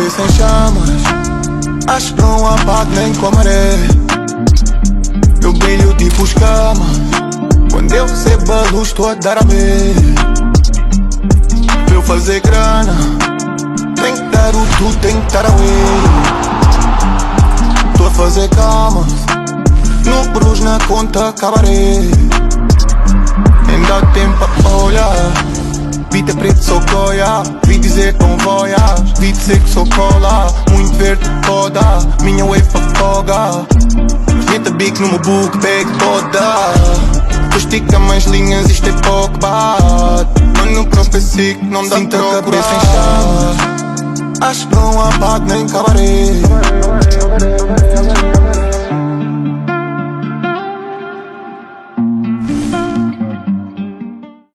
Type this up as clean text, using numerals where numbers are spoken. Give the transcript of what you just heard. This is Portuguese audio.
cabeça em chamas, acho que não apago nem com a maré. Eu brilho tipo escama, quando eu recebo a luz estou a dar a ver. Pra eu fazer grana, tem que dar o tudo, tem que dar a ver. Tô a fazer calma, números na conta, cabaré. Nem dá tempo a olhar, vida preto sou coia. Vi dizer com voias, vi dizer que sou cola. Muito verde toda, minha wave pra folga. Meta bico no meu book bag toda. Tu estica mais linhas, isto é pouco bate. Mano, que não pensei que não dá. Sinto a cabeça em chamas, acho que não apago nem cabaré.